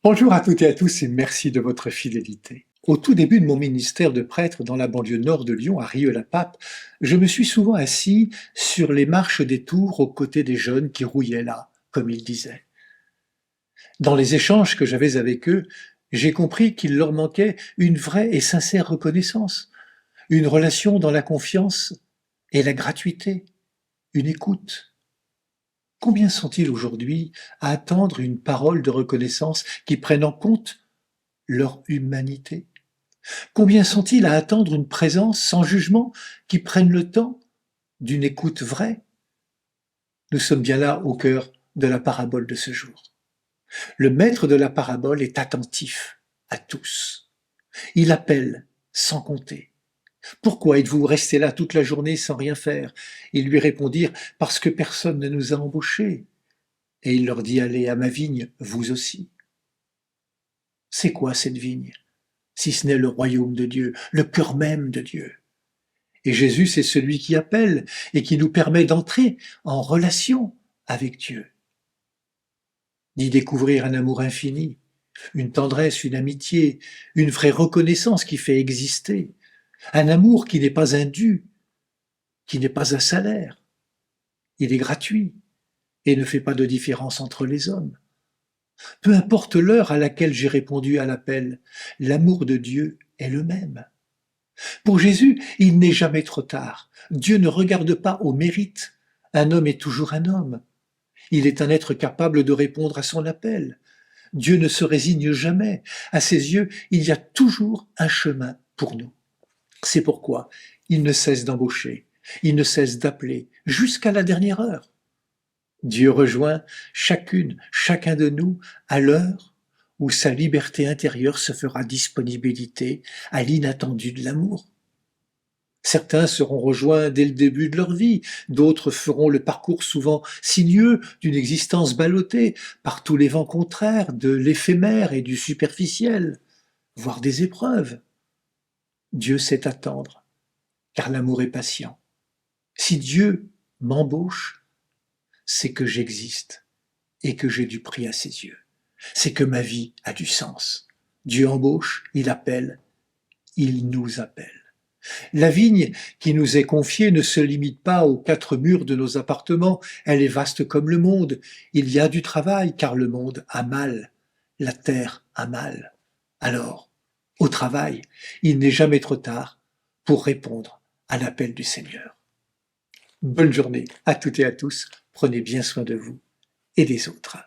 Bonjour à toutes et à tous et merci de votre fidélité. Au tout début de mon ministère de prêtre dans la banlieue nord de Lyon, à Rieux-la-Pape, je me suis souvent assis sur les marches des tours aux côtés des jeunes qui rouillaient là, comme ils disaient. Dans les échanges que j'avais avec eux, j'ai compris qu'il leur manquait une vraie et sincère reconnaissance, une relation dans la confiance et la gratuité, une écoute. Combien sont-ils aujourd'hui à attendre une parole de reconnaissance qui prenne en compte leur humanité? Combien sont-ils à attendre une présence sans jugement qui prenne le temps d'une écoute vraie? Nous sommes bien là au cœur de la parabole de ce jour. Le maître de la parabole est attentif à tous. Il appelle sans compter. Pourquoi êtes-vous resté là toute la journée sans rien faire? Ils lui répondirent, parce que personne ne nous a embauchés. Et il leur dit, allez à ma vigne, vous aussi. C'est quoi cette vigne, si ce n'est le royaume de Dieu, le cœur même de Dieu? Et Jésus, c'est celui qui appelle et qui nous permet d'entrer en relation avec Dieu, d'y découvrir un amour infini, une tendresse, une amitié, une vraie reconnaissance qui fait exister, un amour qui n'est pas un dû, qui n'est pas un salaire. Il est gratuit et ne fait pas de différence entre les hommes. Peu importe l'heure à laquelle j'ai répondu à l'appel, l'amour de Dieu est le même. Pour Jésus, il n'est jamais trop tard. Dieu ne regarde pas au mérite. Un homme est toujours un homme. Il est un être capable de répondre à son appel. Dieu ne se résigne jamais. À ses yeux, il y a toujours un chemin pour nous. C'est pourquoi il ne cesse d'embaucher, il ne cesse d'appeler, jusqu'à la dernière heure. Dieu rejoint chacun de nous à l'heure où sa liberté intérieure se fera disponibilité à l'inattendu de l'amour. Certains seront rejoints dès le début de leur vie, d'autres feront le parcours souvent sinueux d'une existence ballottée par tous les vents contraires de l'éphémère et du superficiel, voire des épreuves. Dieu sait attendre, car l'amour est patient. Si Dieu m'embauche, c'est que j'existe et que j'ai du prix à ses yeux. C'est que ma vie a du sens. Dieu embauche, il appelle, il nous appelle. La vigne qui nous est confiée ne se limite pas aux quatre murs de nos appartements, elle est vaste comme le monde. Il y a du travail car le monde a mal, la terre a mal. Alors, au travail, il n'est jamais trop tard pour répondre à l'appel du Seigneur. Bonne journée à toutes et à tous, prenez bien soin de vous et des autres.